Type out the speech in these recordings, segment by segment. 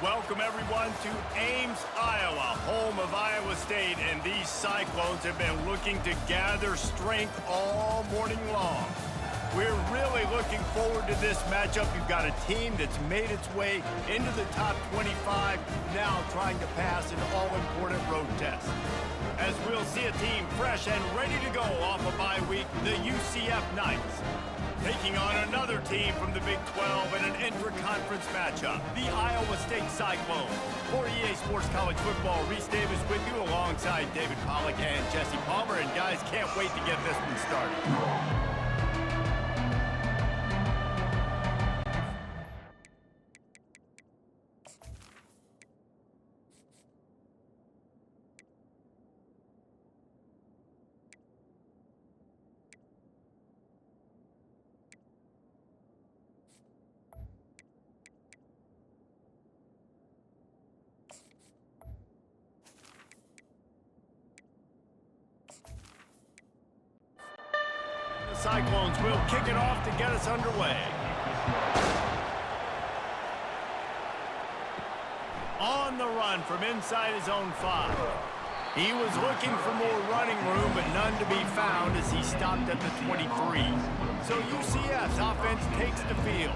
Welcome, everyone, to Ames, Iowa, home of Iowa State, and these Cyclones have been looking to gather strength all morning long. We're really looking forward to this matchup. You've got a team that's made its way into the top 25, now trying to pass an all-important road test. As we'll see a team fresh and ready to go off a bye week, the UCF Knights, taking on another team from the Big 12 in an intra-conference matchup, the Iowa State Cyclones. For EA Sports College Football, Reese Davis with you alongside David Pollack and Jesse Palmer. And guys, can't wait to get this one started. The Cyclones will kick it off to get us underway. On the run from inside his own 5. He was looking for more running room, but none to be found as he stopped at the 23. So UCF's offense takes the field.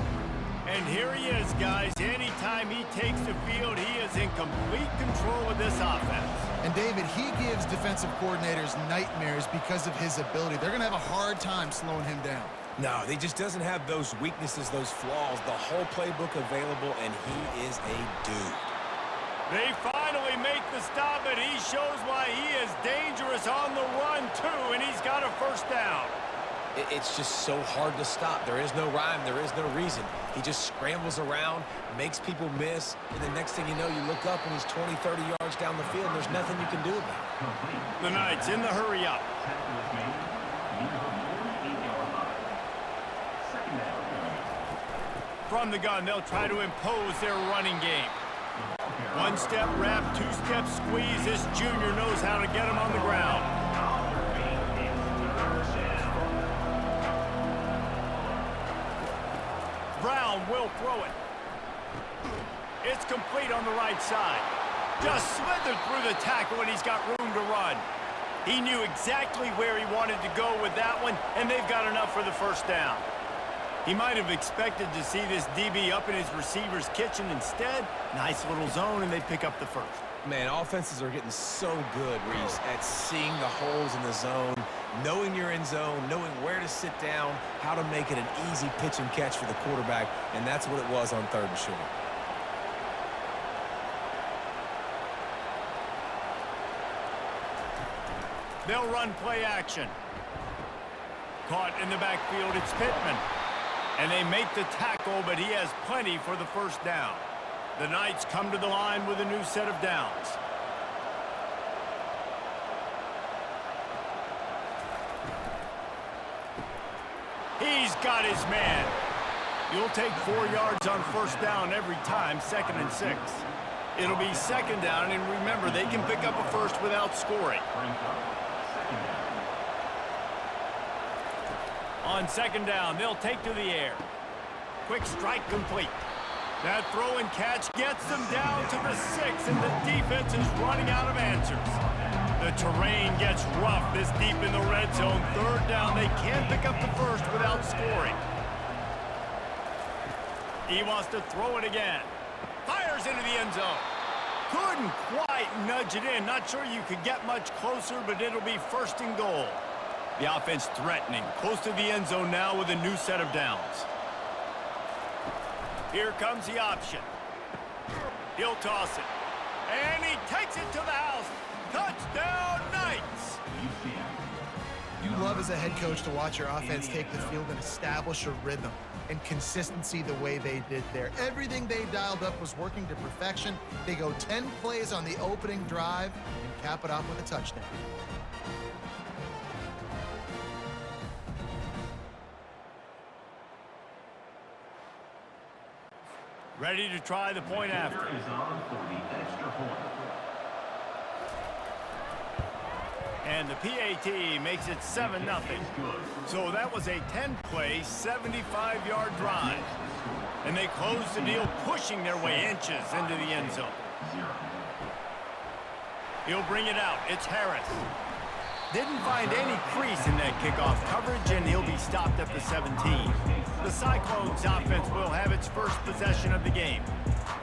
And here he is, guys. Anytime he takes the field, he is in complete control of this offense. And David, he gives defensive coordinators nightmares because of his ability. They're going to have a hard time slowing him down. No, he just doesn't have those weaknesses, those flaws, the whole playbook available, and he is a dude. They finally make the stop, and he shows why he is dangerous on the run, too, and he's got a first down. It's just so hard to stop. There is no rhyme. There is no reason. He just scrambles around, makes people miss, and the next thing you know, you look up and he's 20, 30 yards down the field, and there's nothing you can do about it. The Knights in the hurry up. From the gun, they'll try to impose their running game. One-step wrap, two-step squeeze. This junior knows how to get him on the ground. Brown will throw it. It's complete on the right side. Just slithered through the tackle, and he's got room to run. He knew exactly where he wanted to go with that one, and they've got enough for the first down. He might have expected to see this DB up in his receiver's kitchen. Instead, nice little zone, and they pick up the first. Man, offenses are getting so good, Reese, at seeing the holes in the zone, knowing you're in zone, knowing where to sit down, how to make it an easy pitch and catch for the quarterback, and that's what it was on 3rd and short. They'll run play action. Caught in the backfield, it's Pittman. And they make the tackle, but he has plenty for the first down. The Knights come to the line with a new set of downs. He's got his man. You'll take 4 yards on first down every time, 2nd and 6. It'll be 2nd down, and remember, they can pick up a first without scoring. On 2nd down, they'll take to the air. Quick strike complete. That throw and catch gets them down to the 6, and the defense is running out of answers. The terrain gets rough this deep in the red zone. 3rd down, they can't pick up the first without scoring. He wants to throw it again. Fires into the end zone. Couldn't quite nudge it in. Not sure you could get much closer, but it'll be 1st and goal. The offense threatening. Close to the end zone now with a new set of downs. Here comes the option. He'll toss it. And he takes it to the house. Touchdown, Knights! You love as a head coach to watch your offense take the field and establish a rhythm and consistency the way they did there. Everything they dialed up was working to perfection. They go 10 plays on the opening drive and cap it off with a touchdown. Ready to try the point after. And the PAT makes it 7-0. So that was a 10-play, 75-yard drive. And they close the deal, pushing their way inches into the end zone. He'll bring it out. It's Harris. Didn't find any crease in that kickoff coverage, and he'll be stopped at the 17. The Cyclones offense will have its first possession of the game.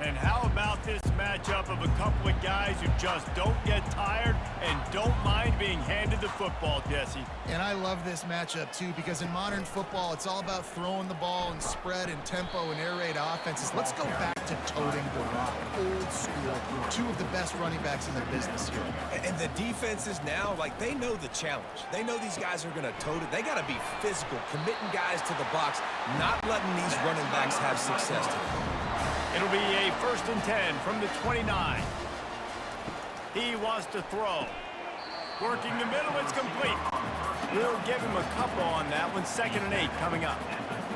And how about this matchup of a couple of guys who just don't get tired and don't mind being handed the football, Jesse? And I love this matchup, too, because in modern football, it's all about throwing the ball and spread and tempo and air raid offenses. Let's go back to toting the rock, old school. Two of the best running backs in the business here. And the defenses now, like, they know the challenge. They know these guys are going to tote it. They got to be physical, committing guys to the box, not letting these running backs have success today. It'll be a 1st and 10 from the 29. He wants to throw. Working the middle, it's complete. We'll give him a couple on that one. 2nd and 8 coming up.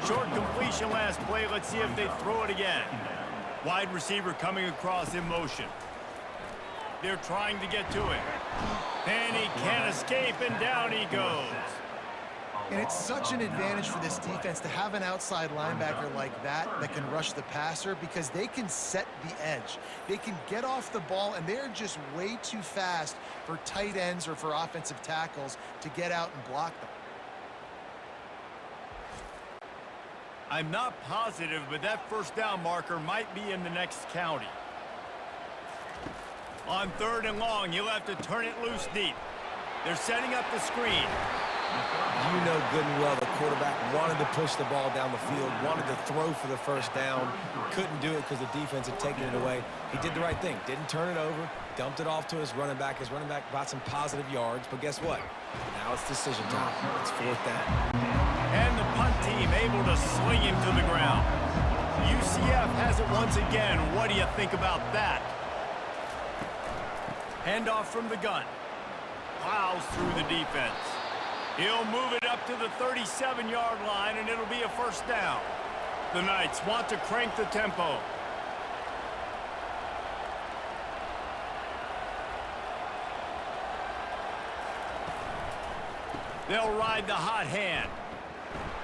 Short completion last play. Let's see if they throw it again. Wide receiver coming across in motion. They're trying to get to it. And he can't escape, and down he goes. And it's such an advantage for this defense to have an outside linebacker like that can rush the passer, because they can set the edge. They can get off the ball, and they're just way too fast for tight ends or for offensive tackles to get out and block them. I'm not positive, but that 1st down marker might be in the next county. On 3rd and long, you'll have to turn it loose deep. They're setting up the screen. You know good and well the quarterback wanted to push the ball down the field, wanted to throw for the 1st down, couldn't do it because the defense had taken it away. He did the right thing, didn't turn it over, dumped it off to his running back. His running back got some positive yards, but guess what? Now it's decision time. It's 4th down. And the punt team able to sling him to the ground. UCF has it once again. What do you think about that? Handoff from the gun. Plows through the defense. He'll move it up to the 37-yard line, and it'll be a 1st down. The Knights want to crank the tempo. They'll ride the hot hand.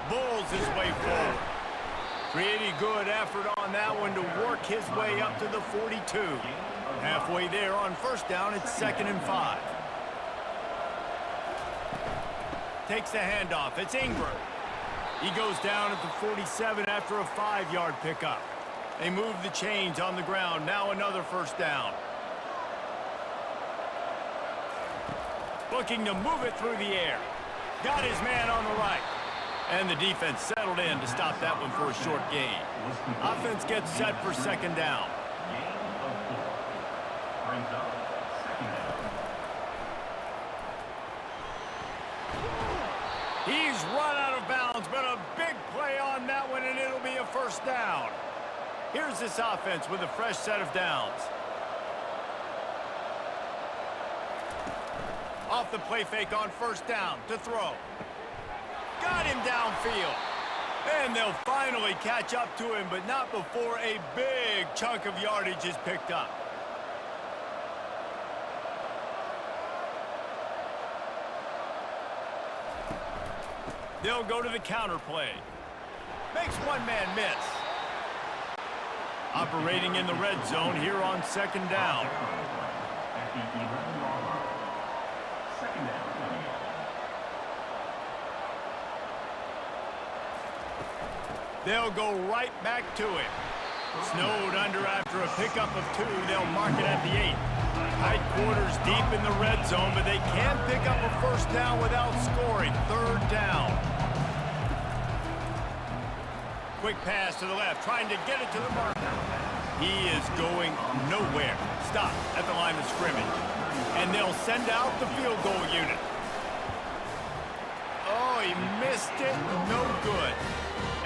Bulls his way forward. Pretty good effort on that one to work his way up to the 42. Halfway there on 1st down, it's 2nd and 5. Takes the handoff. It's Ingram. He goes down at the 47 after a 5-yard pickup. They move the chains on the ground. Now another 1st down. Looking to move it through the air. Got his man on the right. And the defense settled in to stop that one for a short gain. Offense gets set for 2nd down. He's run out of bounds, but a big play on that one, and it'll be a 1st down. Here's this offense with a fresh set of downs. Off the play fake on 1st down to throw. Got him downfield. And they'll finally catch up to him, but not before a big chunk of yardage is picked up. They'll go to the counter play. Makes one man miss. Operating in the red zone here on 2nd down. They'll go right back to it. Snowed under after a pickup of 2. They'll mark it at the 8. Tight quarters deep in the red zone, but they can't pick up a 1st down without scoring. 3rd down. Quick pass to the left, trying to get it to the marker. He is going nowhere. Stop at the line of scrimmage. And they'll send out the field goal unit. Oh, he missed it. No good.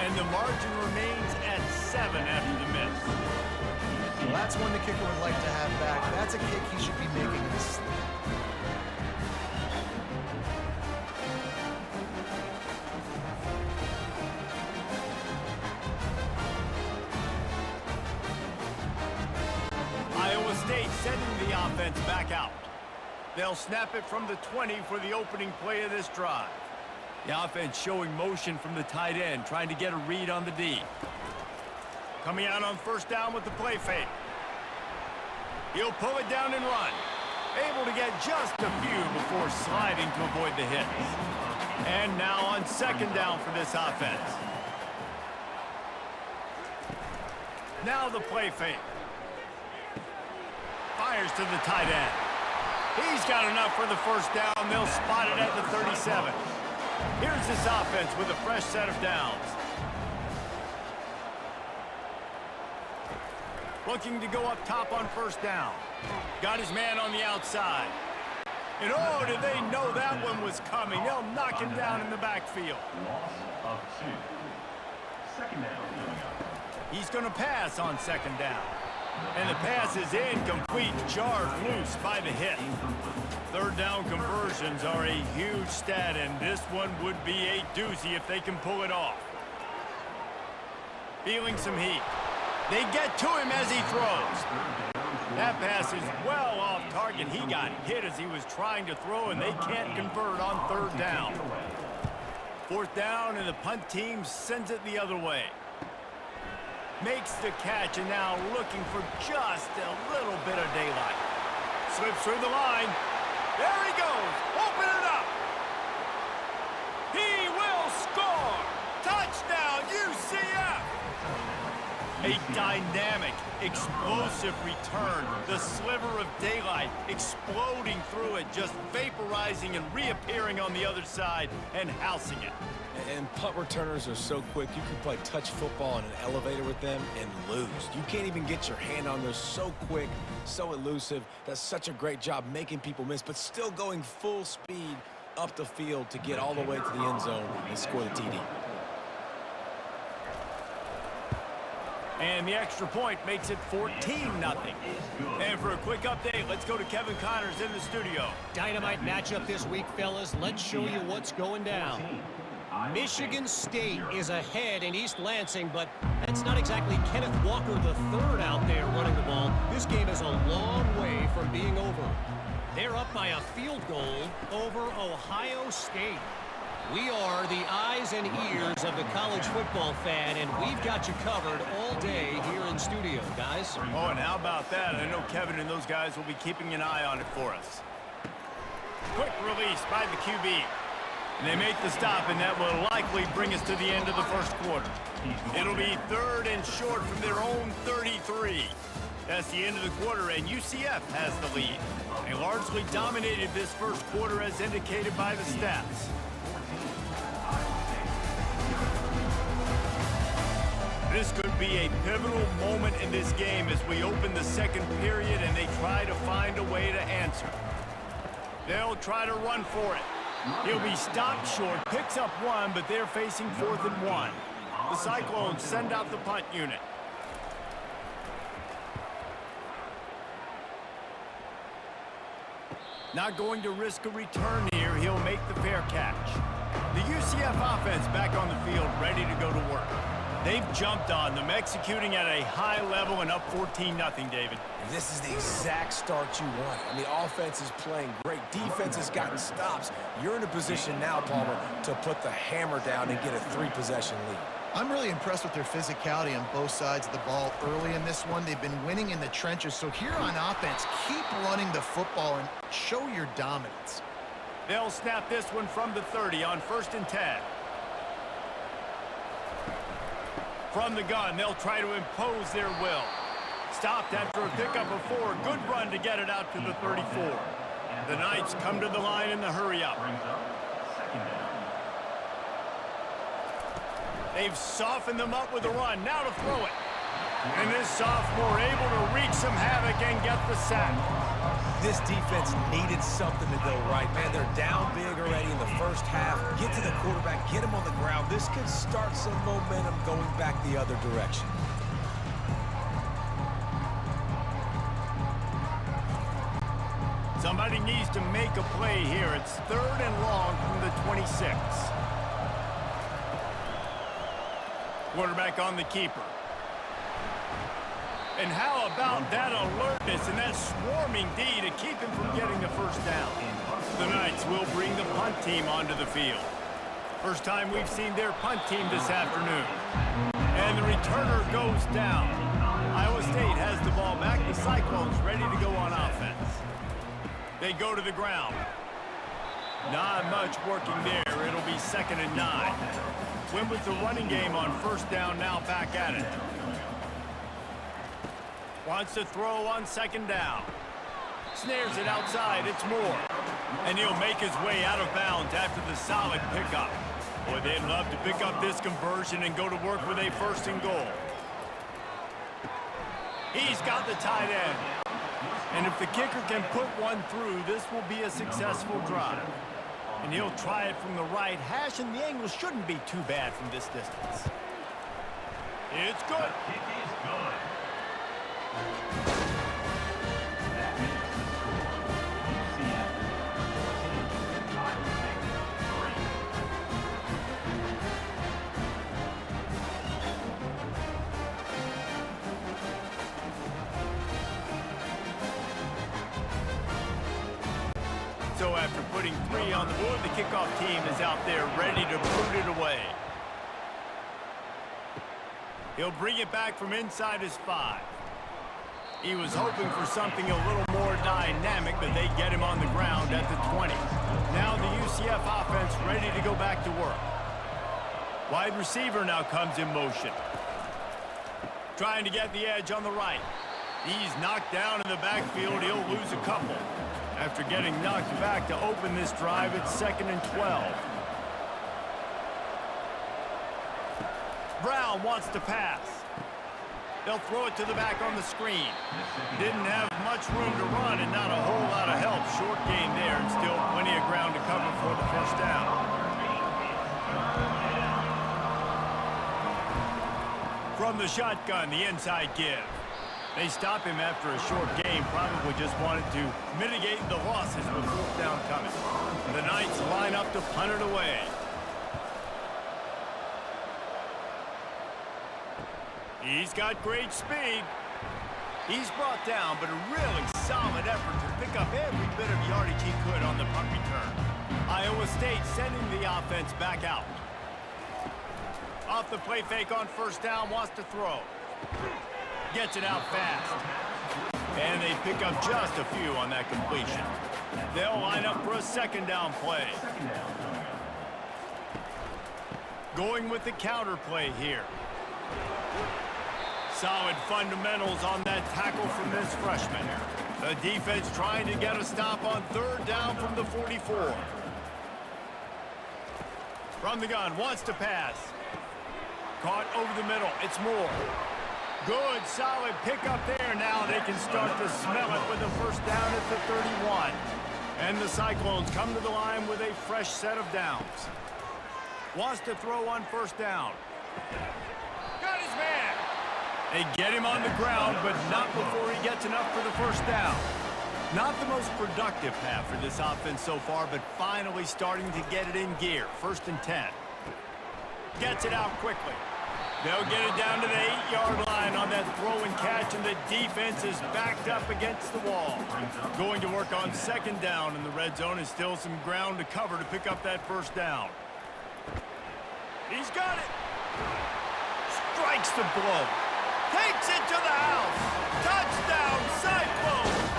And the margin remains at 7 after the miss. Well, that's one the kicker would like to have back. That's a kick he should be making in his sleep. Iowa State sending the offense back out. They'll snap it from the 20 for the opening play of this drive. The offense showing motion from the tight end, trying to get a read on the D. Coming out on first down with the play fake. He'll pull it down and run. Able to get just a few before sliding to avoid the hits. And now on second down for this offense. Now the play fake. Fires to the tight end. He's got enough for the first down. They'll spot it at the 37. Here's this offense with a fresh set of downs. Looking to go up top on first down. Got his man on the outside. And oh, did they know that one was coming. They'll knock him down in the backfield. Loss of 2. Second down coming up. He's going to pass on second down. And the pass is incomplete, jarred loose by the hit. Third down conversions are a huge stat, and this one would be a doozy if they can pull it off. Feeling some heat. They get to him as he throws. That pass is well off target. He got hit as he was trying to throw, and they can't convert on third down. Fourth down, and the punt team sends it the other way. Makes the catch, and now looking for just a little bit of daylight. Slips through the line. There he goes. Open it up. He will score. Touchdown, UCF. A dynamic, explosive return. The sliver of daylight exploding through it, just vaporizing and reappearing on the other side and housing it. And punt returners are so quick, you can play touch football in an elevator with them and lose. You can't even get your hand on them. So quick, so elusive. Does such a great job making people miss, but still going full speed up the field to get all the way to the end zone and score the TD. And the extra point makes it 14-0. And for a quick update, let's go to Kevin Connors in the studio. Dynamite matchup this week, fellas. Let's show you what's going down. Michigan State is ahead in East Lansing, but that's not exactly Kenneth Walker III out there running the ball. This game is a long way from being over. They're up by a field goal over Ohio State. We are the eyes and ears of the college football fan, and we've got you covered all day here in studio, guys. Oh, and how about that? I know Kevin and those guys will be keeping an eye on it for us. Quick release by the QB. And they make the stop, and that will likely bring us to the end of the first quarter. It'll be third and short from their own 33. That's the end of the quarter, and UCF has the lead. They largely dominated this first quarter as indicated by the stats. This could be a pivotal moment in this game as we open the second period and they try to find a way to answer. They'll try to run for it. He'll be stopped short, picks up one, but they're facing 4th and 1. The Cyclones send out the punt unit. Not going to risk a return here. He'll make the fair catch. The UCF offense back on the field, ready to go to work. They've jumped on them, executing at a high level and up 14-0, David. This is the exact start you want. I mean, offense is playing great. Defense has gotten stops. You're in a position now, Palmer, to put the hammer down and get a 3-possession lead. I'm really impressed with their physicality on both sides of the ball early in this one. They've been winning in the trenches. So here on offense, keep running the football and show your dominance. They'll snap this one from the 30 on 1st and 10. From the gun, they'll try to impose their will. Stopped after a pickup of 4. Good run to get it out to the 34. The Knights come to the line in the hurry-up. They've softened them up with a run. Now to throw it. And this sophomore able to wreak some havoc and get the sack. This defense needed something to go right, man. They're down big already in the first half. Get to the quarterback, get him on the ground. This could start some momentum going back the other direction. Somebody needs to make a play here. It's 3rd and long from the 26. Quarterback on the keeper. And how about that alertness and that swarming D to keep him from getting the first down? The Knights will bring the punt team onto the field. First time we've seen their punt team this afternoon. And the returner goes down. Iowa State has the ball back. The Cyclones ready to go on offense. They go to the ground. Not much working there. It'll be 2nd and 9. Win with the running game on first down, now back at it. Wants to throw on 2nd down. Snares it outside, it's Moore. And he'll make his way out of bounds after the solid pickup. Boy, they'd love to pick up this conversion and go to work with a 1st and goal. He's got the tight end. And if the kicker can put one through, this will be a successful drive. And he'll try it from the right hash, and the angle shouldn't be too bad from this distance. It's good. Kick is good. That makes the score. UCF 14, Iowa State 3. So after putting 3 on the board, the kickoff team is out there ready to boot it away. He'll bring it back from inside his 5. He was hoping for something a little more dynamic, but they get him on the ground at the 20. Now the UCF offense ready to go back to work. Wide receiver now comes in motion. Trying to get the edge on the right. He's knocked down in the backfield. He'll lose a couple. After getting knocked back to open this drive, it's 2nd and 12. Brown wants to pass. They'll throw it to the back on the screen. Didn't have much room to run and not a whole lot of help. Short gain there and still plenty of ground to cover for the first down. From the shotgun, the inside give. They stop him after a short game, probably just wanted to mitigate the losses with 4th down coming. The Knights line up to punt it away. He's got great speed. He's brought down, but a really solid effort to pick up every bit of yardage he could on the punt return. Iowa State sending the offense back out. Off the play fake on first down, wants to throw. Gets it out fast. And they pick up just a few on that completion. They'll line up for a 2nd down play. Going with the counter play here. Solid fundamentals on that tackle from this freshman. The defense trying to get a stop on 3rd down from the 44. From the gun, wants to pass. Caught over the middle, it's Moore. Good, solid pickup there. Now they can start to smell it with a 1st down at the 31. And the Cyclones come to the line with a fresh set of downs. Wants to throw on 1st down. Got his man. They get him on the ground, but not before he gets enough for the 1st down. Not the most productive half for this offense so far, but finally starting to get it in gear. 1st and 10. Gets it out quickly. They'll get it down to the 8-yard line on that throw and catch, and the defense is backed up against the wall. Going to work on 2nd down, and the red zone is still some ground to cover to pick up that 1st down. He's got it. Strikes the blow. Takes it to the house. Touchdown, Cyclones.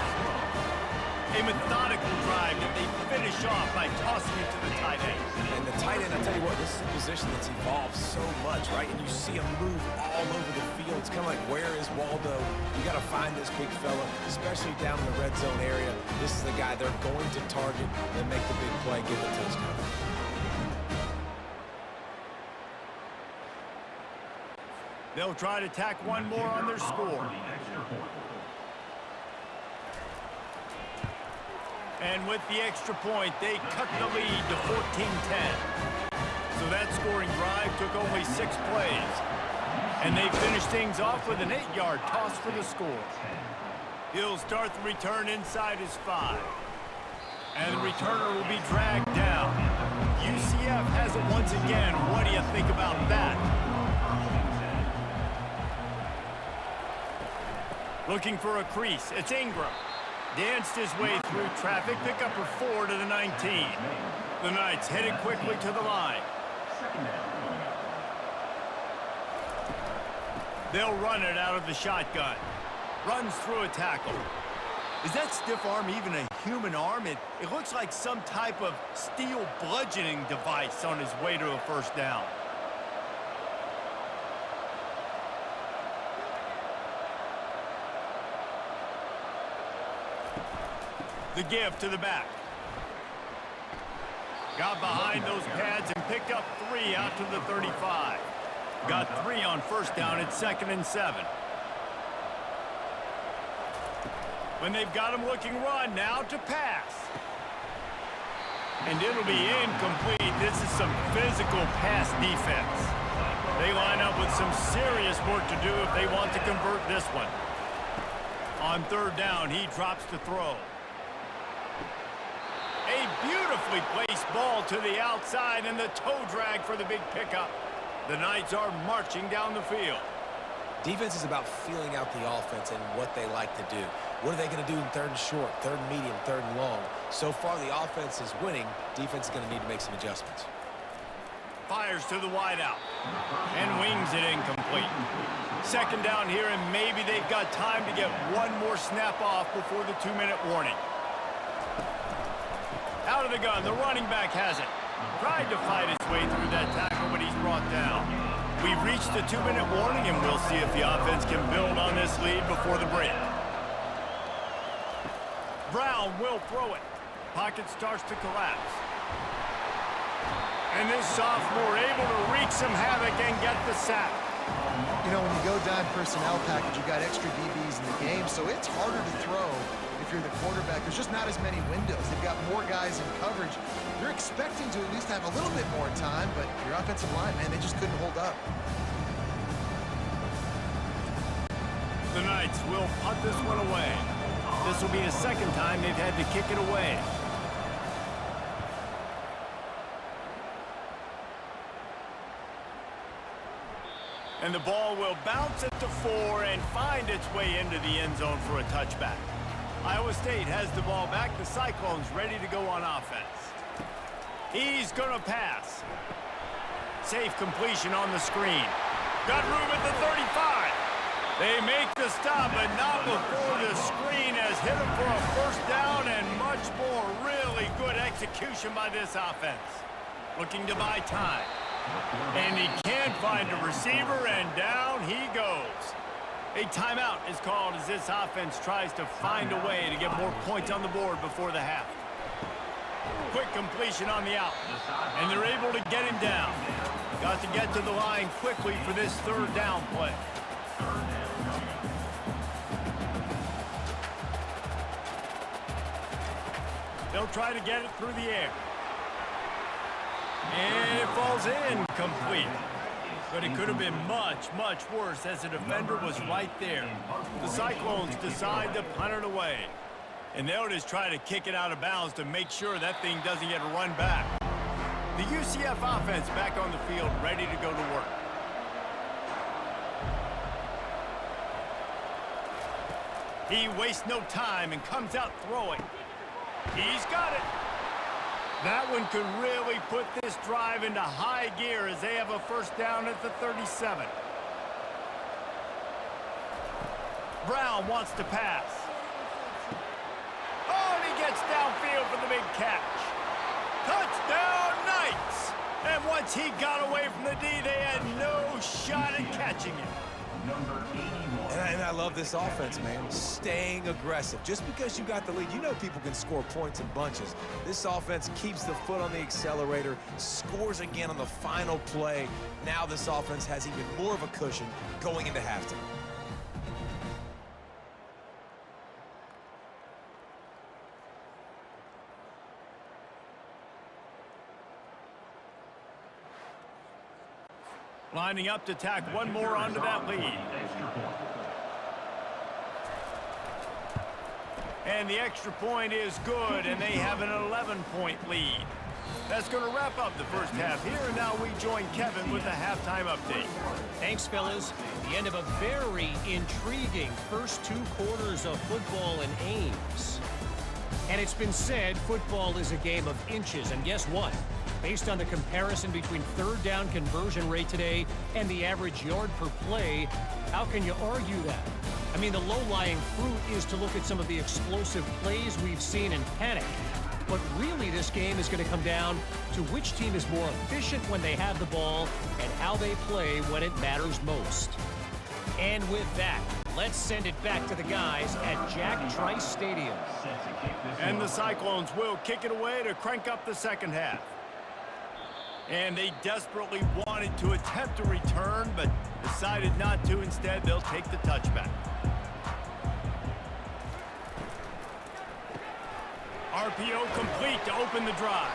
A methodical drive that they finish off by tossing it to the tight end. And the tight end, I tell you what, this is a position that's evolved so much, right? And you see him move all over the field. It's kind of like, where is Waldo? You got to find this big fella, especially down in the red zone area. This is the guy they're going to target and make the big play, get the touchdown. They'll try to tack one more on their score. And with the extra point, they cut the lead to 14-10. So that scoring drive took only 6 plays. And they finished things off with an 8-yard toss for the score. He'll start the return inside his 5. And the returner will be dragged down. UCF has it once again. What do you think about that? Looking for a crease. It's Ingram. Danced his way through traffic. Pick up her 4 to the 19. The Knights headed quickly to the line. They'll run it out of the shotgun. Runs through a tackle. Is that stiff arm even a human arm? It looks like some type of steel bludgeoning device on his way to a first down. The give to the back. Got behind those pads and picked up 3 out to the 35. Got 3 on first down at 2nd and 7. When they've got him looking run, now to pass. And it'll be incomplete. This is some physical pass defense. They line up with some serious work to do if they want to convert this one. On 3rd down, he drops to throw. A beautifully placed ball to the outside and the toe drag for the big pickup. The Knights are marching down the field. Defense is about feeling out the offense and what they like to do. What are they going to do in 3rd and short, 3rd and medium, 3rd and long? So far, the offense is winning. Defense is going to need to make some adjustments. Fires to the wideout and wings it incomplete. 2nd down here, and maybe they've got time to get one more snap off before the 2-minute warning. Out of the gun, the running back has it. Tried to fight his way through that tackle, but he's brought down. We've reached the 2-minute warning, and we'll see if the offense can build on this lead before the break. Brown will throw it. Pocket starts to collapse. And this sophomore able to wreak some havoc and get the sack. You know, when you go dime personnel package, you got extra DBs in the game, so it's harder to throw if you're the quarterback. There's just not as many windows. They've got more guys in coverage. You're expecting to at least have a little bit more time, but your offensive line, man, they just couldn't hold up. The Knights will punt this one away. This will be the 2nd time they've had to kick it away. And the ball will bounce at the 4 and find its way into the end zone for a touchback. Iowa State has the ball back. The Cyclones ready to go on offense. He's going to pass. Safe completion on the screen. Got room at the 35. They make the stop, but not before the screen has hit him for a first down and much more. Really good execution by this offense. Looking to buy time. And he can't find a receiver, and down he goes. A timeout is called as this offense tries to find a way to get more points on the board before the half. Quick completion on the out, and they're able to get him down. Got to get to the line quickly for this 3rd down play. They'll try to get it through the air. And it falls incomplete. But it could have been much, much worse as the defender was right there. The Cyclones decide to punt it away. And they'll just try to kick it out of bounds to make sure that thing doesn't get run back. The UCF offense back on the field, ready to go to work. He wastes no time and comes out throwing. He's got it. That one could really put this drive into high gear as they have a first down at the 37. Brown wants to pass. Oh, and he gets downfield for the big catch. Touchdown, Knights! And once he got away from the D, they had no shot at catching him. And I love this offense, man. Staying aggressive. Just because you got the lead, you know people can score points in bunches. This offense keeps the foot on the accelerator, scores again on the final play. Now this offense has even more of a cushion going into halftime. Lining up to tack one more onto that lead. And the extra point is good, and they have an 11-point lead. That's going to wrap up the first half here, and now we join Kevin with the halftime update. Thanks, fellas. The end of a very intriguing first 2 quarters of football in Ames. And it's been said football is a game of inches, and guess what? Based on the comparison between third down conversion rate today and the average yard per play, how can you argue that? I mean, the low-lying fruit is to look at some of the explosive plays we've seen in panic. But really, this game is going to come down to which team is more efficient when they have the ball and how they play when it matters most. And with that, let's send it back to the guys at Jack Trice Stadium. And the Cyclones will kick it away to crank up the second half. And they desperately wanted to attempt a return, but decided not to. Instead, they'll take the touchback. RPO complete to open the drive.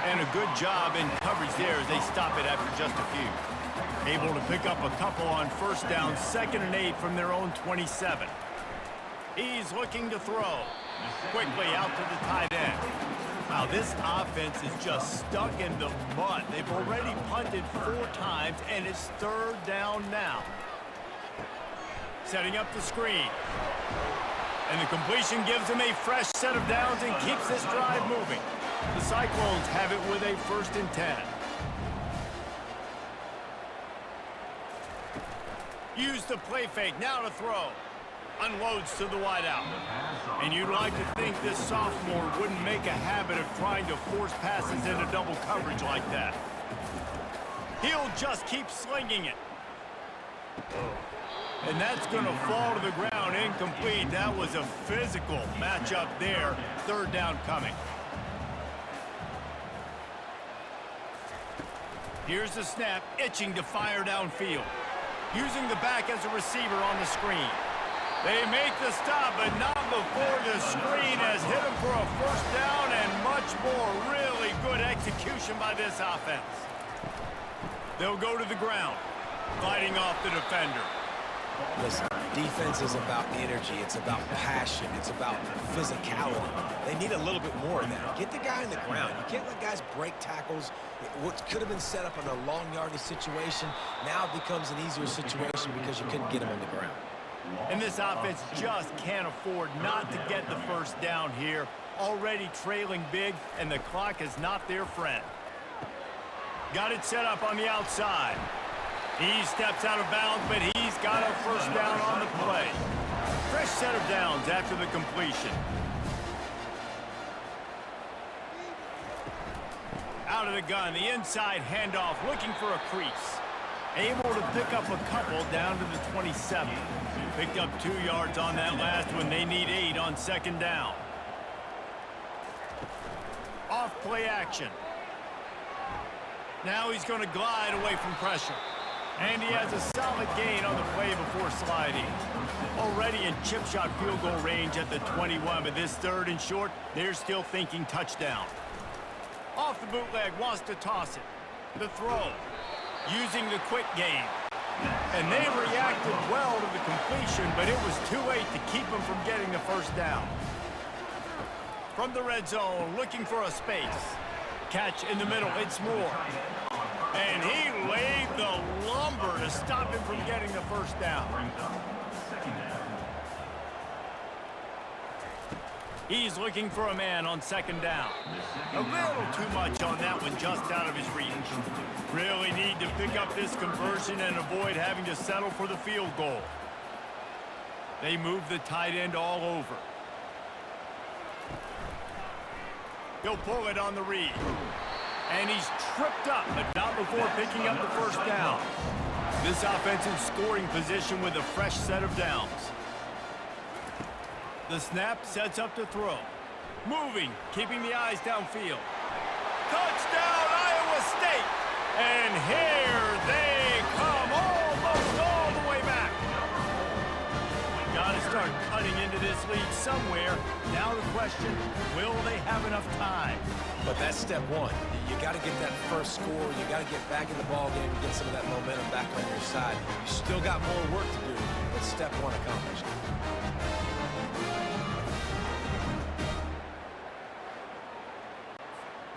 And a good job in coverage there as they stop it after just a few. Able to pick up a couple on first down, 2nd and 8 from their own 27. He's looking to throw. Quickly out to the tight end. Now this offense is just stuck in the mud. They've already punted 4 times, and it's 3rd down now. Setting up the screen. And the completion gives them a fresh set of downs and keeps this drive moving. The Cyclones have it with a 1st and 10. Use the play fake, now to throw. Unloads to the wideout. And you'd like to think this sophomore wouldn't make a habit of trying to force passes into double coverage like that. He'll just keep slinging it. And that's going to fall to the ground, incomplete. That was a physical matchup there. 3rd down coming. Here's the snap, itching to fire downfield. Using the back as a receiver on the screen. They make the stop, but not before the screen has hit them for a 1st down and much more. Really good execution by this offense. They'll go to the ground, fighting off the defender. Listen, defense is about energy. It's about passion. It's about physicality. They need a little bit more of that. Get the guy in the ground. You can't let guys break tackles. What could have been set up in a long yardage situation now becomes an easier situation because you couldn't get him on the ground. And this offense just can't afford not to get the 1st down here. Already trailing big, and the clock is not their friend. Got it set up on the outside. He steps out of bounds, but he's got a 1st down on the play. Fresh set of downs after the completion. Out of the gun, the inside handoff, looking for a crease. Able to pick up a couple down to the 27. Picked up 2 yards on that last one. They need 8 on 2nd down. Off play action. Now he's going to glide away from pressure. And he has a solid gain on the play before sliding. Already in chip shot field goal range at the 21, but this 3rd and short, they're still thinking touchdown. Off the bootleg, wants to toss it. The throw, using the quick game. And they reacted well to the completion, but it was too late to keep them from getting the 1st down. From the red zone, looking for a space. Catch in the middle, it's Moore. And he laid the lumber to stop him from getting the 1st down. He's looking for a man on 2nd down. A little too much on that one, just out of his reach. Really need to pick up this conversion and avoid having to settle for the field goal. They move the tight end all over. He'll pull it on the read. And he's tripped up, but not before picking up the 1st down. This offense in scoring position with a fresh set of downs. The snap sets up to throw. Moving, keeping the eyes downfield. Touchdown, Iowa State! And here they come, almost all the way back. Got to start cutting into this lead somewhere. Now the question, will they have enough time? But that's step 1. You got to get that first score. You got to get back in the ball game and get some of that momentum back on your side. You still got more work to do, but step 1 accomplished.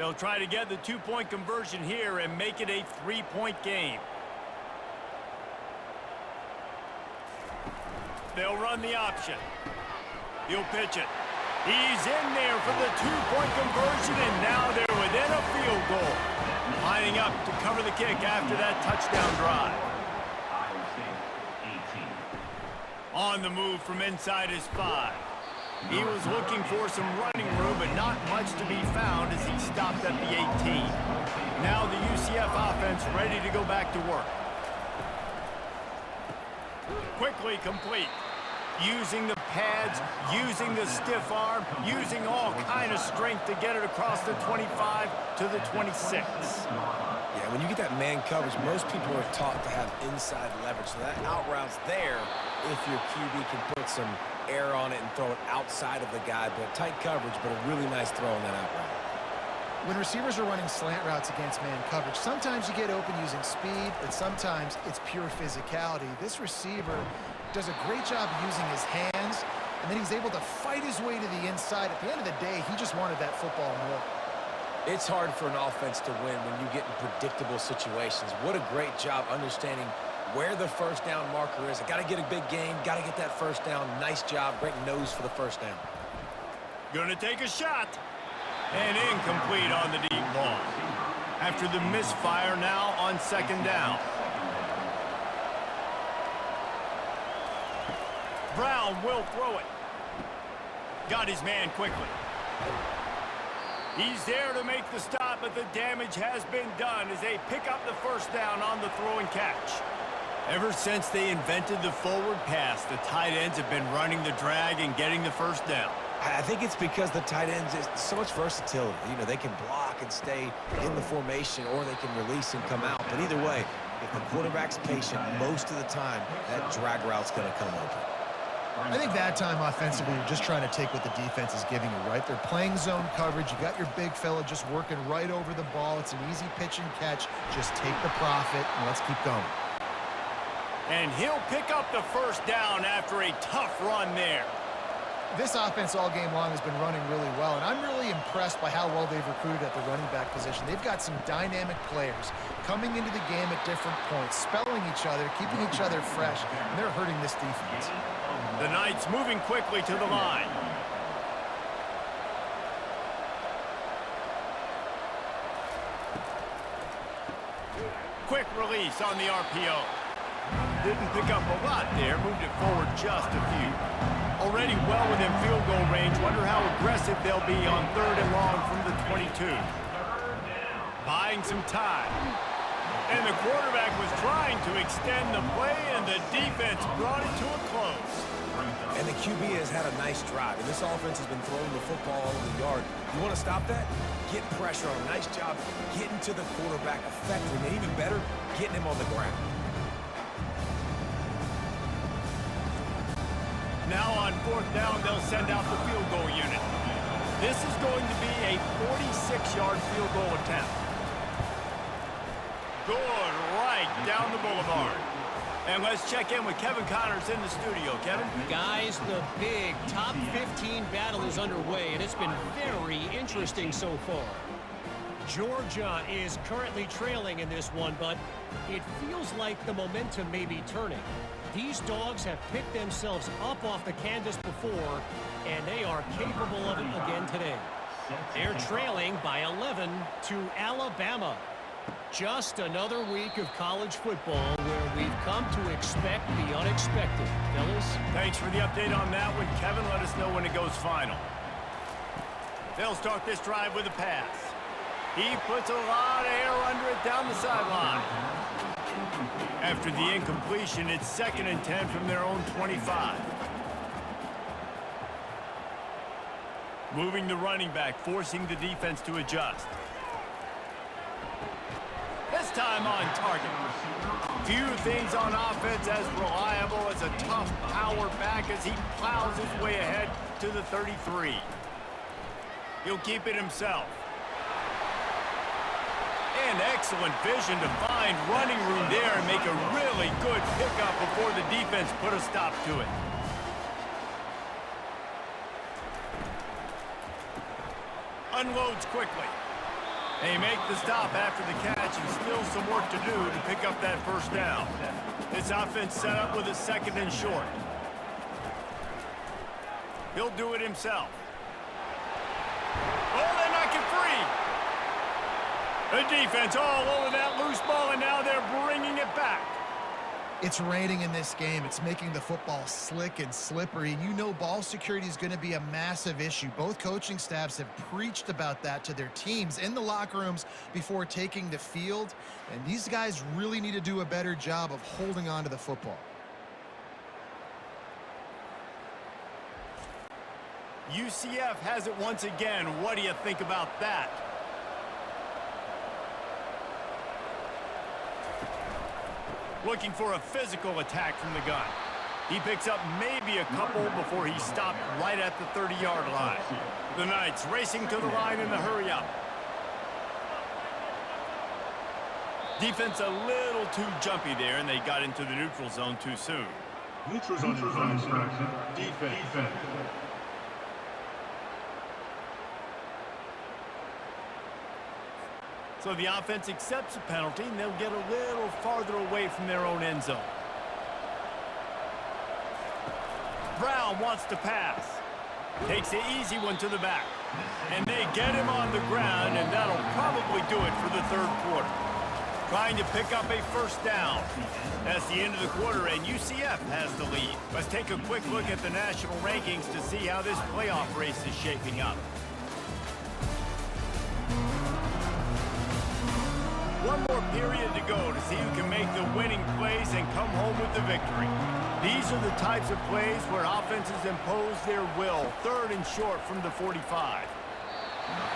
They'll try to get the two-point conversion here and make it a three-point game. They'll run the option. He'll pitch it. He's in there for the two-point conversion, and now they're within a field goal. Lining up to cover the kick after that touchdown drive. On the move from inside his 5. He was looking for some running room, but not much to be found as he stopped at the 18. Now the UCF offense ready to go back to work. Quickly complete. Using the pads, using the stiff arm, using all kind of strength to get it across the 25 to the 26. Yeah, when you get that man coverage, most people are taught to have inside leverage. So that out route's there if your QB can put some air on it and throw it outside of the guy. But tight coverage, but a really nice throw on that out route. When receivers are running slant routes against man coverage, sometimes you get open using speed, but sometimes it's pure physicality. This receiver does a great job using his hands, and then he's able to fight his way to the inside. At the end of the day, he just wanted that football more. It's hard for an offense to win when you get in predictable situations. What a great job understanding where the first down marker is. I got to get a big gain, got to get that first down. Nice job, great nose for the first down. Gonna take a shot. And incomplete on the deep ball. After the misfire, now on second down. Brown will throw it. Got his man quickly. He's there to make the stop, but the damage has been done as they pick up the first down on the throw and catch. Ever since they invented the forward pass, the tight ends have been running the drag and getting the first down. I think it's because the tight ends is so much versatility. You know, they can block and stay in the formation, or they can release and come out. But either way, if the quarterback's patient, most of the time, that drag route's going to come open. I think that time offensively, you're just trying to take what the defense is giving you, right? They're playing zone coverage. You got your big fella just working right over the ball. It's an easy pitch and catch. Just take the profit, and let's keep going. And he'll pick up the first down after a tough run there. This offense all game long has been running really well, and I'm really impressed by how well they've recruited at the running back position. They've got some dynamic players coming into the game at different points, spelling each other, keeping each other fresh, and they're hurting this defense. The Knights moving quickly to the line. Quick release on the RPO. Didn't pick up a lot there, moved it forward just a few. Already well within field goal range. Wonder how aggressive they'll be on third and long from the 22. Buying some time. And the quarterback was trying to extend the play, and the defense brought it to a close. And the QB has had a nice drive, and this offense has been throwing the football all over the yard. You want to stop that? Get pressure on him. Nice job getting to the quarterback effectively, and even better, getting him on the ground. Now on fourth down, they'll send out the field goal unit. This is going to be a 46-yard field goal attempt. Good right down the boulevard. And let's check in with Kevin Connors in the studio. Kevin? Guys, the big top 15 battle is underway, and it's been very interesting so far. Georgia is currently trailing in this one, but it feels like the momentum may be turning. These dogs have picked themselves up off the canvas before, and they are capable of it again today. They're trailing by 11 to Alabama. Just another week of college football where we've come to expect the unexpected. Fellas? Thanks for the update on that one, Kevin. Let us know when it goes final. They'll start this drive with a pass. He puts a lot of air under it down the sideline. After the incompletion, it's 2nd and 10 from their own 25. Moving the running back, forcing the defense to adjust. This time on target. Few things on offense as reliable as a tough power back as he plows his way ahead to the 33. He'll keep it himself. And excellent vision to find running room there and make a really good pickup before the defense put a stop to it. Unloads quickly. They make the stop after the catch and still some work to do to pick up that first down. This offense set up with a 2nd and short. He'll do it himself. Oh, they knock it free. The defense all over that loose ball, and now they're bringing it back. It's raining in this game. It's making the football slick and slippery. And you know ball security is going to be a massive issue. Both coaching staffs have preached about that to their teams in the locker rooms before taking the field. And these guys really need to do a better job of holding on to the football. UCF has it once again. What do you think about that? Looking for a physical attack from the gun. He picks up maybe a couple before he stopped right at the 30-yard line. The Knights racing to the line in the hurry-up. Defense a little too jumpy there, and they got into the neutral zone too soon. Neutral zone infraction. Defense. So the offense accepts a penalty, and they'll get a little farther away from their own end zone. Brown wants to pass. Takes the easy one to the back. And they get him on the ground, and that'll probably do it for the 3rd quarter. Trying to pick up a first down. That's the end of the quarter, and UCF has the lead. Let's take a quick look at the national rankings to see how this playoff race is shaping up. One more period to go to see who can make the winning plays and come home with the victory. These are the types of plays where offenses impose their will. 3rd and short from the 45.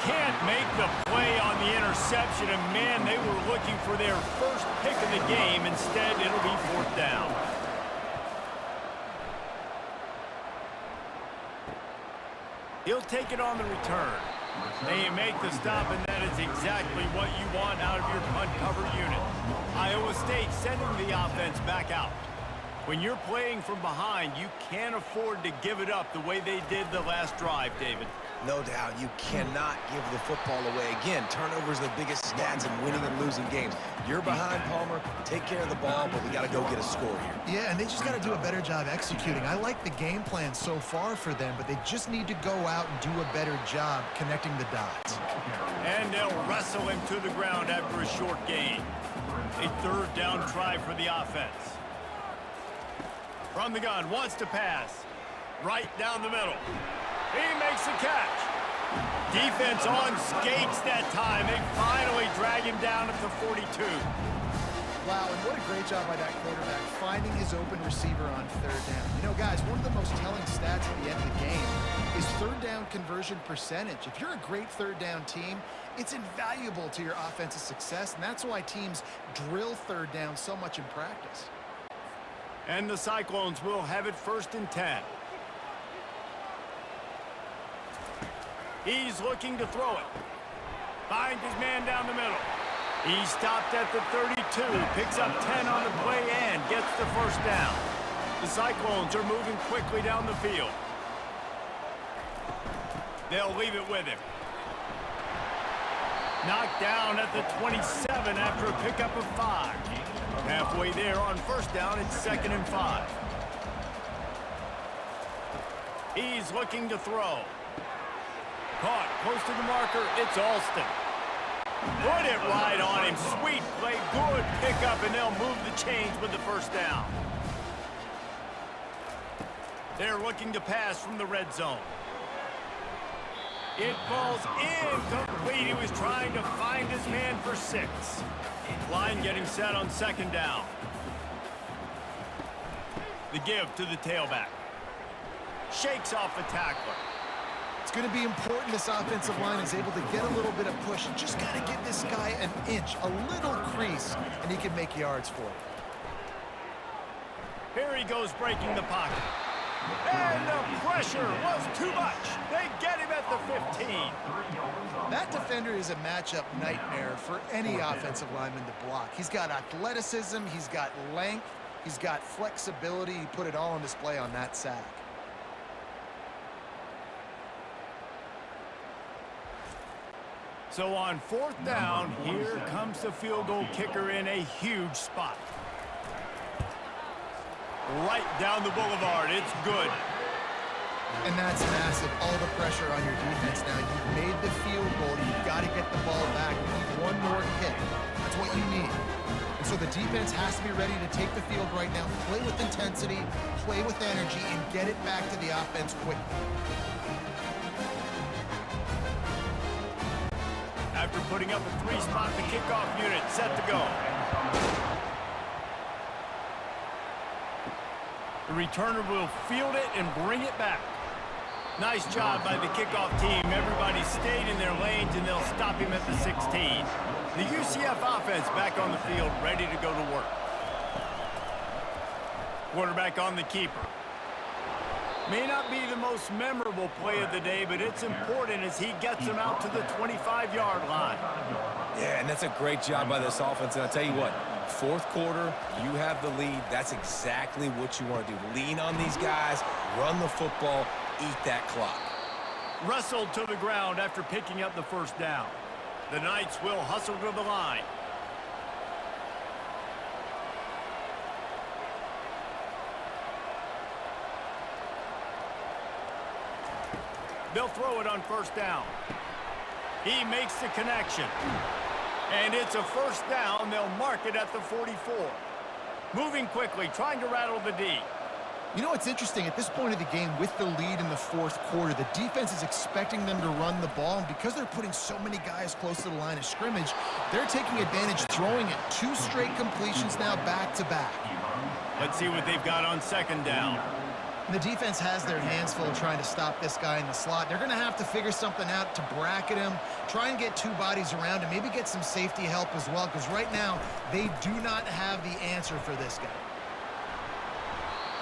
Can't make the play on the interception, and man, they were looking for their first pick of the game. Instead, it'll be 4th down. He'll take it on the return. They make the stop, and that is exactly what you want out of your punt cover unit. Iowa State sending the offense back out. When you're playing from behind, you can't afford to give it up the way they did the last drive, David. No doubt, you cannot give the football away. Again, turnovers are the biggest stats in winning and losing games. You're behind, Palmer. Take care of the ball, but we got to go get a score here. Yeah, and they just got to do a better job executing. I like the game plan so far for them, but they just need to go out and do a better job connecting the dots. And they'll wrestle him to the ground after a short gain. A 3rd down try for the offense. From the gun, wants to pass. Right down the middle. He makes the catch. Defense on skates that time. They finally drag him down at the 42. Wow, and what a great job by that quarterback, finding his open receiver on 3rd down. You know, guys, one of the most telling stats at the end of the game is 3rd down conversion percentage. If you're a great 3rd down team, it's invaluable to your offensive success, and that's why teams drill 3rd down so much in practice. And the Cyclones will have it 1st and 10. He's looking to throw it. Finds his man down the middle. He stopped at the 32, picks up 10 on the play and gets the first down. The Cyclones are moving quickly down the field. They'll leave it with him. Knocked down at the 27 after a pickup of 5. Halfway there on first down, it's 2nd and 5. He's looking to throw. Caught close to the marker, it's Alston. Put it right on him. Sweet play, good pickup, and they'll move the chains with the first down. They're looking to pass from the red zone. It falls incomplete. He was trying to find his man for 6. Line getting set on 2nd down. The give to the tailback. Shakes off the tackler. It's going to be important this offensive line is able to get a little bit of push. You just got to give this guy an inch, a little crease, and he can make yards for it. Here he goes breaking the pocket. And the pressure was too much. They get him at the 15. That defender is a matchup nightmare for any offensive lineman to block. He's got athleticism, he's got length, he's got flexibility. He put it all on display on that sack. So on 4th down, here comes the field goal kicker in a huge spot. Right down the boulevard. It's good. And that's massive. All the pressure on your defense now. You've made the field goal. You've got to get the ball back. You need one more kick. That's what you need. And so the defense has to be ready to take the field right now, play with intensity, play with energy, and get it back to the offense quickly. After putting up a 3-spot, the kickoff unit set to go. The returner will field it and bring it back. Nice job by the kickoff team. Everybody stayed in their lanes, and they'll stop him at the 16. The UCF offense back on the field, ready to go to work. Quarterback on the keeper. May not be the most memorable play of the day, but it's important as he gets them out to the 25-yard line. Yeah, and that's a great job by this offense. And I'll tell you what, 4th quarter, you have the lead. That's exactly what you want to do. Lean on these guys, run the football, eat that clock. Wrestled to the ground after picking up the 1st down. The Knights will hustle to the line. They'll throw it on 1st down. He makes the connection. And it's a 1st down. They'll mark it at the 44. Moving quickly, trying to rattle the D. You know what's interesting? At this point of the game, with the lead in the 4th quarter, the defense is expecting them to run the ball. And because they're putting so many guys close to the line of scrimmage, they're taking advantage, throwing it 2 straight completions now back-to-back. Let's see what they've got on 2nd down. The defense has their hands full trying to stop this guy in the slot. They're going to have to figure something out to bracket him, try and get 2 bodies around him, maybe get some safety help as well, because right now they do not have the answer for this guy.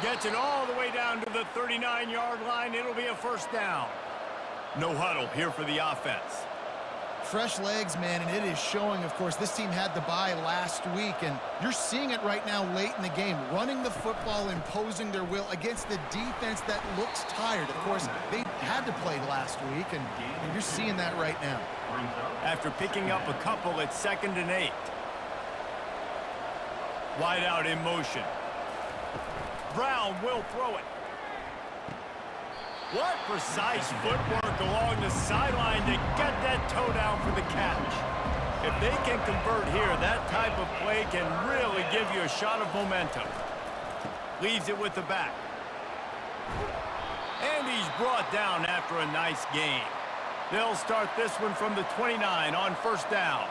Gets it all the way down to the 39-yard line. It'll be a 1st down. No huddle here for the offense. Fresh legs, man, and it is showing. Of course, this team had the bye last week, and you're seeing it right now late in the game, running the football, imposing their will against the defense that looks tired. Of course, they had to play last week, and you're seeing that right now. After picking up a couple, it's 2nd and 8. Wide out in motion. Brown will throw it. What precise footwork along the sideline to get that toe down for the catch. If they can convert here, that type of play can really give you a shot of momentum. Leaves it with the back. And he's brought down after a nice gain. They'll start this one from the 29 on 1st down.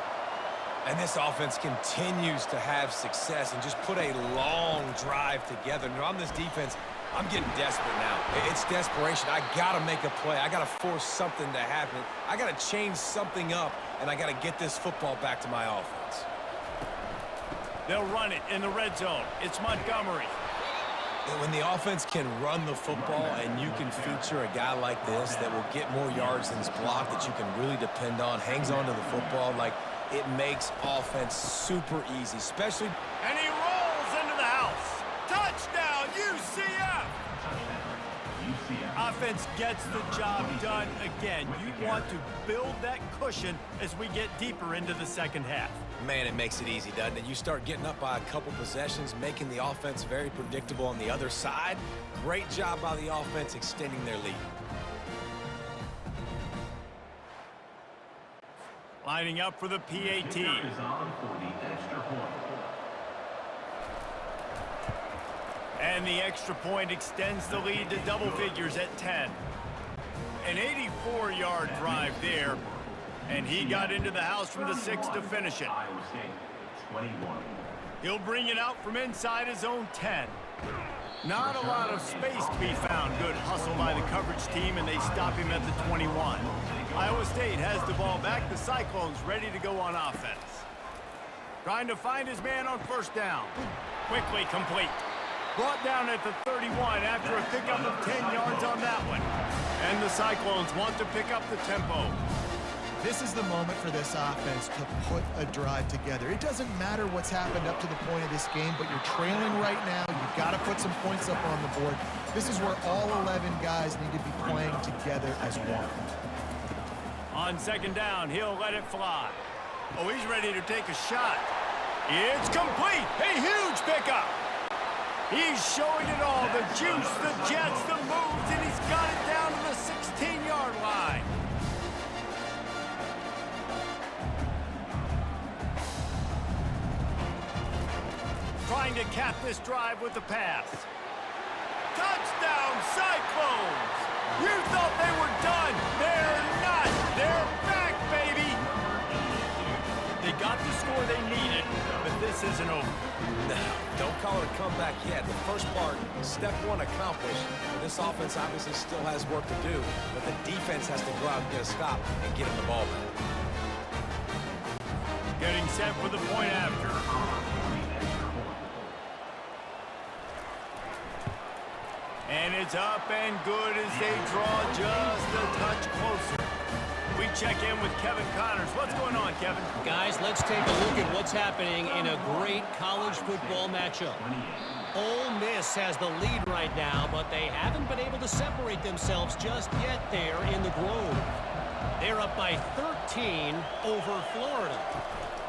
And this offense continues to have success and just put a long drive together. Now, on this defense, I'm getting desperate now. It's desperation. I got to make a play. I got to force something to happen. I got to change something up, and I got to get this football back to my offense. They'll run it in the red zone. It's Montgomery. And when the offense can run the football and you can feature a guy like this that will get more yards than his block, that you can really depend on, hangs on to the football, like it makes offense super easy, especially. And he rolls into the house. Touchdown, UCF! Offense gets the job done again. You want to build that cushion as we get deeper into the 2nd half. Man, it makes it easy, doesn't it? You start getting up by a couple possessions, making the offense very predictable on the other side. Great job by the offense extending their lead. Lining up for the PAT. And the extra point extends the lead to double figures at 10. An 84-yard drive there. And he got into the house from the 6 to finish it. He'll bring it out from inside his own 10. Not a lot of space to be found. Good hustle by the coverage team, and they stop him at the 21. Iowa State has the ball back. The Cyclones ready to go on offense. Trying to find his man on 1st down. Quickly complete. Brought down at the 31 after a pickup of 10 yards on that one. And the Cyclones want to pick up the tempo. This is the moment for this offense to put a drive together. It doesn't matter what's happened up to the point of this game, but you're trailing right now. You've got to put some points up on the board. This is where all 11 guys need to be playing together as one. On second down, he'll let it fly. Oh, he's ready to take a shot. It's complete. A huge pickup. He's showing it all. The juice, the jets, the moves, and he's got it down to the 16-yard line. Trying to cap this drive with the pass. Touchdown, Cyclones! You thought they were done. They're not. They're back, baby. They got the score they needed, but this isn't over. No, don't call it a comeback yet. The first part, step one accomplished. This offense obviously still has work to do, but the defense has to go out and get a stop and get him the ball back. Getting set for the point after. And it's up and good as they draw just a touch closer. We check in with Kevin Connors. What's going on, Kevin? Guys, let's take a look at what's happening in a great college football matchup. Ole Miss has the lead right now, but they haven't been able to separate themselves just yet there in the Grove. They're up by 13 over Florida.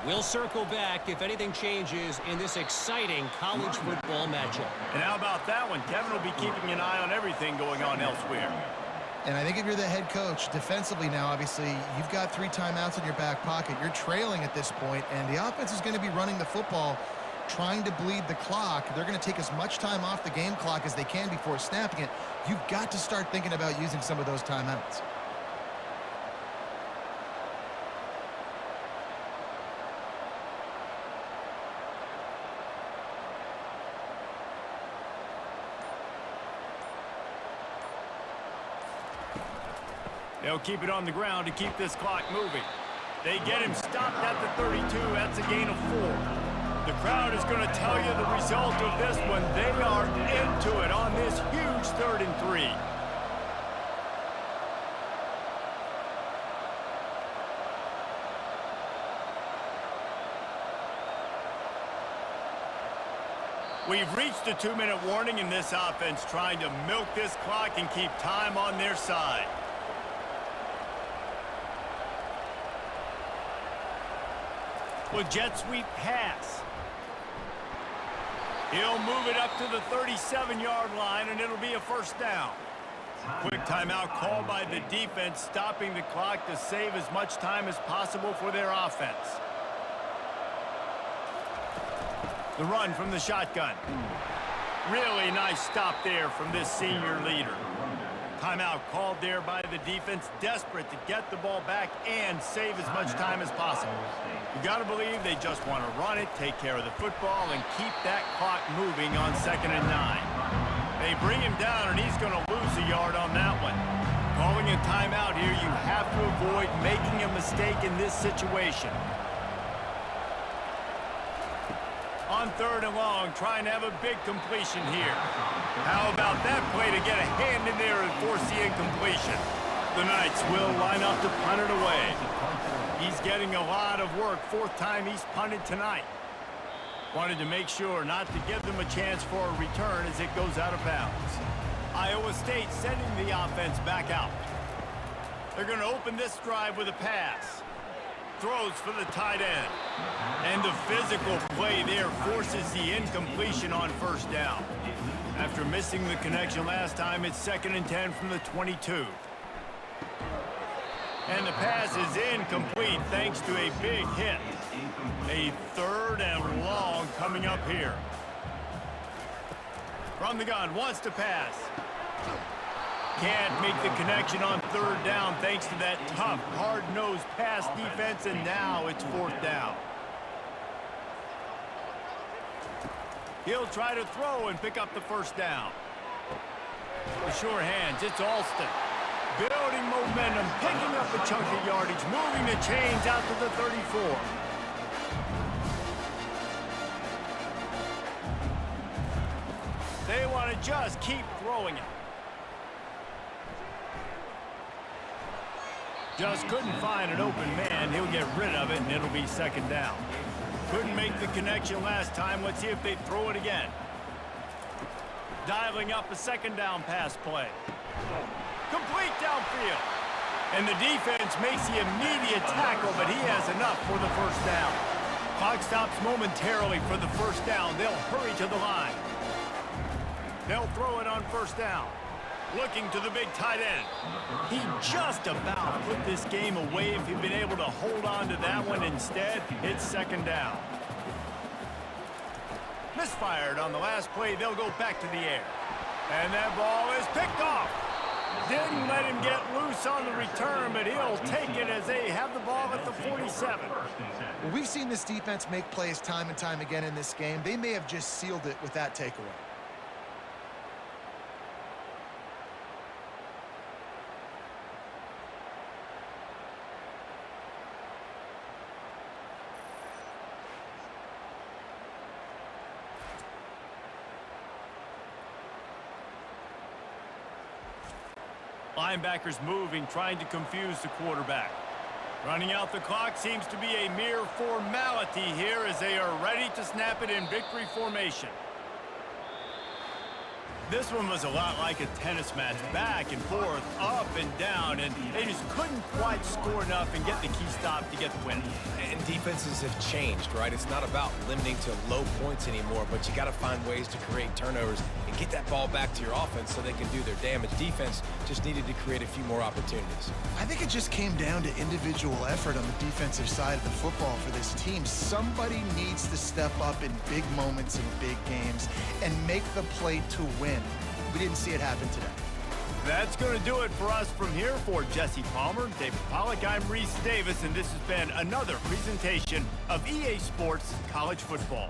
We'll circle back if anything changes in this exciting college football matchup. And how about that one? Kevin will be keeping an eye on everything going on elsewhere. And I think if you're the head coach, defensively now, obviously, you've got 3 timeouts in your back pocket. You're trailing at this point, and the offense is going to be running the football, trying to bleed the clock. They're going to take as much time off the game clock as they can before snapping it. You've got to start thinking about using some of those timeouts. They'll keep it on the ground to keep this clock moving. They get him stopped at the 32. That's a gain of 4. The crowd is going to tell you the result of this one. They are into it on this huge 3rd and 3. We've reached a 2-minute warning in this offense, trying to milk this clock and keep time on their side. With jet sweep pass. He'll move it up to the 37-yard line, and it'll be a 1st down. Quick timeout called by the defense, stopping the clock to save as much time as possible for their offense. The run from the shotgun. Really nice stop there from this senior leader. Timeout called there by the defense, desperate to get the ball back and save as much time as possible. You got to believe they just want to run it, take care of the football, and keep that clock moving on 2nd and 9. They bring him down, and he's going to lose a yard on that one. Calling a timeout here, you have to avoid making a mistake in this situation. On 3rd and long, trying to have a big completion here. How about that play to get a hand in there and force the incompletion? The Knights will line up to punt it away. He's getting a lot of work. 4th time he's punted tonight. Wanted to make sure not to give them a chance for a return as it goes out of bounds. Iowa State sending the offense back out. They're going to open this drive with a pass. Throws for the tight end. And the physical play there forces the incompletion on 1st down. After missing the connection last time, it's 2nd and 10 from the 22. And the pass is incomplete thanks to a big hit. A 3rd and long coming up here. From the gun, wants to pass. Can't make the connection on 3rd down thanks to that tough, hard-nosed pass defense, and now it's 4th down. He'll try to throw and pick up the 1st down. The sure hands, it's Alston. Building momentum, picking up a chunk of yardage, moving the chains out to the 34. They want to just keep throwing it. Just couldn't find an open man. He'll get rid of it, and it'll be 2nd down. Couldn't make the connection last time. Let's see if they throw it again. Dialing up a 2nd down pass play. Complete downfield. And the defense makes the immediate tackle, but he has enough for the first down. Clock stops momentarily for the first down. They'll hurry to the line. They'll throw it on first down. Looking to the big tight end. He just about put this game away if he'd been able to hold on to that one. Instead, it's second down. Misfired on the last play. They'll go back to the air. And that ball is picked off. Didn't let him get loose on the return, but he'll take it as they have the ball at the 47. Well, we've seen this defense make plays time and time again in this game. They may have just sealed it with that takeaway. Linebackers moving, trying to confuse the quarterback. Running out the clock seems to be a mere formality here as they are ready to snap it in victory formation. This one was a lot like a tennis match, back and forth, up and down, and they just couldn't quite score enough and get the key stop to get the win. And defenses have changed, right? It's not about limiting to low points anymore, but you got to find ways to create turnovers and get that ball back to your offense so they can do their damage. Defense just needed to create a few more opportunities. I think it just came down to individual effort on the defensive side of the football for this team. Somebody needs to step up in big moments in big games and make the play to win. We didn't see it happen today. That's going to do it for us from here. For Jesse Palmer, David Pollack, I'm Reese Davis, and this has been another presentation of EA Sports College Football.